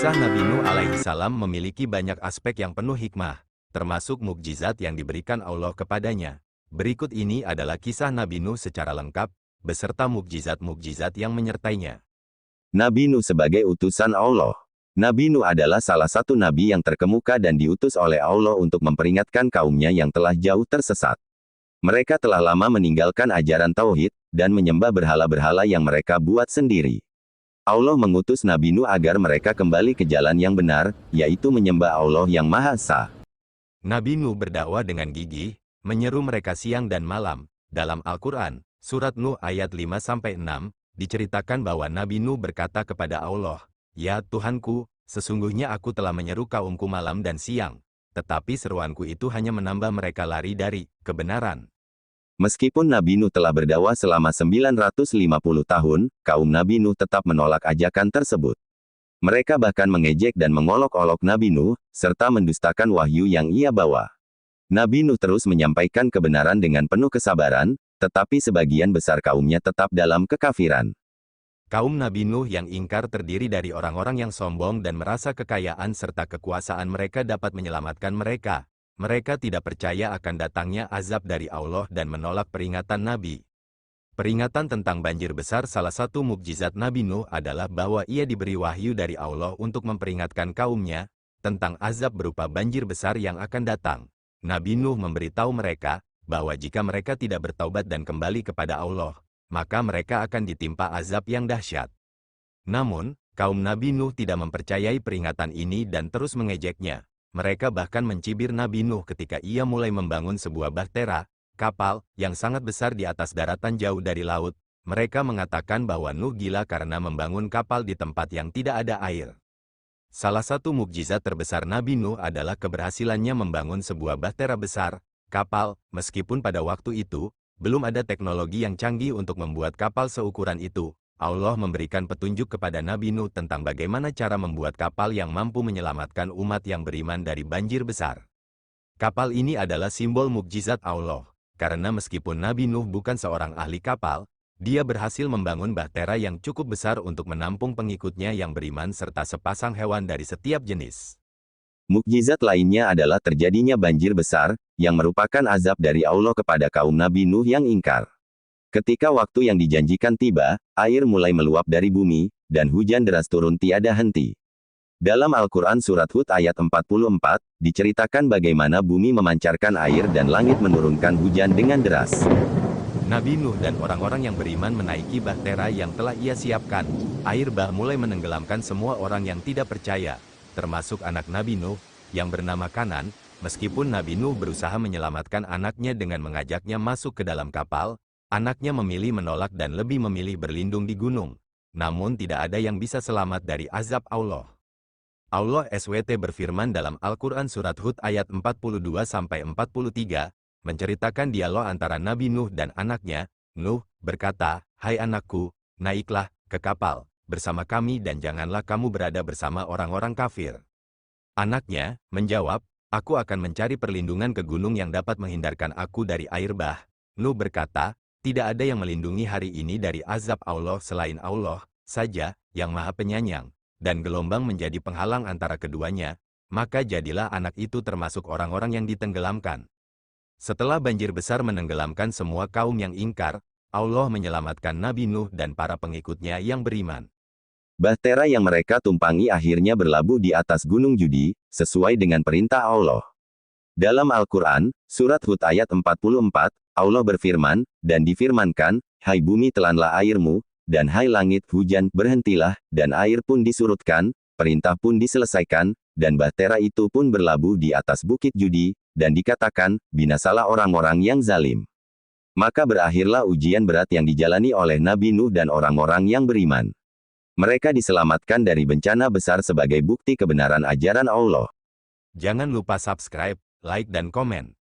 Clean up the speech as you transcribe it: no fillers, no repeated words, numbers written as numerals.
Kisah Nabi Nuh alaihi salam memiliki banyak aspek yang penuh hikmah, termasuk mukjizat yang diberikan Allah kepadanya. Berikut ini adalah kisah Nabi Nuh secara lengkap, beserta mukjizat-mukjizat yang menyertainya. Nabi Nuh sebagai utusan Allah. Nabi Nuh adalah salah satu nabi yang terkemuka dan diutus oleh Allah untuk memperingatkan kaumnya yang telah jauh tersesat. Mereka telah lama meninggalkan ajaran tauhid, dan menyembah berhala-berhala yang mereka buat sendiri. Allah mengutus Nabi Nuh agar mereka kembali ke jalan yang benar, yaitu menyembah Allah yang Maha Esa. Nabi Nuh berdakwah dengan gigih, menyeru mereka siang dan malam. Dalam Al-Quran, Surat Nuh ayat 5-6, diceritakan bahwa Nabi Nuh berkata kepada Allah, "Ya Tuhanku, sesungguhnya aku telah menyeru kaumku malam dan siang, tetapi seruanku itu hanya menambah mereka lari dari kebenaran." Meskipun Nabi Nuh telah berdakwah selama 950 tahun, kaum Nabi Nuh tetap menolak ajakan tersebut. Mereka bahkan mengejek dan mengolok-olok Nabi Nuh, serta mendustakan wahyu yang ia bawa. Nabi Nuh terus menyampaikan kebenaran dengan penuh kesabaran, tetapi sebagian besar kaumnya tetap dalam kekafiran. Kaum Nabi Nuh yang ingkar terdiri dari orang-orang yang sombong dan merasa kekayaan serta kekuasaan mereka dapat menyelamatkan mereka. Mereka tidak percaya akan datangnya azab dari Allah dan menolak peringatan Nabi. Peringatan tentang banjir besar. Salah satu mukjizat Nabi Nuh adalah bahwa ia diberi wahyu dari Allah untuk memperingatkan kaumnya tentang azab berupa banjir besar yang akan datang. Nabi Nuh memberitahu mereka bahwa jika mereka tidak bertaubat dan kembali kepada Allah, maka mereka akan ditimpa azab yang dahsyat. Namun, kaum Nabi Nuh tidak mempercayai peringatan ini dan terus mengejeknya. Mereka bahkan mencibir Nabi Nuh ketika ia mulai membangun sebuah bahtera, kapal, yang sangat besar di atas daratan jauh dari laut. Mereka mengatakan bahwa Nuh gila karena membangun kapal di tempat yang tidak ada air. Salah satu mukjizat terbesar Nabi Nuh adalah keberhasilannya membangun sebuah bahtera besar, kapal, meskipun pada waktu itu, belum ada teknologi yang canggih untuk membuat kapal seukuran itu. Allah memberikan petunjuk kepada Nabi Nuh tentang bagaimana cara membuat kapal yang mampu menyelamatkan umat yang beriman dari banjir besar. Kapal ini adalah simbol mukjizat Allah, karena meskipun Nabi Nuh bukan seorang ahli kapal, dia berhasil membangun bahtera yang cukup besar untuk menampung pengikutnya yang beriman serta sepasang hewan dari setiap jenis. Mukjizat lainnya adalah terjadinya banjir besar, yang merupakan azab dari Allah kepada kaum Nabi Nuh yang ingkar. Ketika waktu yang dijanjikan tiba, air mulai meluap dari bumi, dan hujan deras turun tiada henti. Dalam Al-Quran Surat Hud ayat 44, diceritakan bagaimana bumi memancarkan air dan langit menurunkan hujan dengan deras. Nabi Nuh dan orang-orang yang beriman menaiki bahtera yang telah ia siapkan. Air bah mulai menenggelamkan semua orang yang tidak percaya, termasuk anak Nabi Nuh, yang bernama Kanan. Meskipun Nabi Nuh berusaha menyelamatkan anaknya dengan mengajaknya masuk ke dalam kapal, anaknya memilih menolak dan lebih memilih berlindung di gunung. Namun tidak ada yang bisa selamat dari azab Allah. Allah SWT berfirman dalam Al-Quran Surat Hud ayat 42-43, menceritakan dialog antara Nabi Nuh dan anaknya. Nuh berkata, "Hai anakku, naiklah ke kapal bersama kami dan janganlah kamu berada bersama orang-orang kafir." Anaknya menjawab, "Aku akan mencari perlindungan ke gunung yang dapat menghindarkan aku dari air bah." Nuh berkata, "Tidak ada yang melindungi hari ini dari azab Allah selain Allah saja, yang Maha Penyayang," dan gelombang menjadi penghalang antara keduanya, maka jadilah anak itu termasuk orang-orang yang ditenggelamkan. Setelah banjir besar menenggelamkan semua kaum yang ingkar, Allah menyelamatkan Nabi Nuh dan para pengikutnya yang beriman. Bahtera yang mereka tumpangi akhirnya berlabuh di atas gunung Judi, sesuai dengan perintah Allah. Dalam Al-Quran, Surat Hud ayat 44, Allah berfirman, dan difirmankan, "Hai bumi telanlah airmu, dan hai langit hujan berhentilah, dan air pun disurutkan, perintah pun diselesaikan, dan bahtera itu pun berlabuh di atas bukit Judi, dan dikatakan, binasalah orang-orang yang zalim." Maka berakhirlah ujian berat yang dijalani oleh Nabi Nuh dan orang-orang yang beriman. Mereka diselamatkan dari bencana besar sebagai bukti kebenaran ajaran Allah. Jangan lupa subscribe, like dan komen.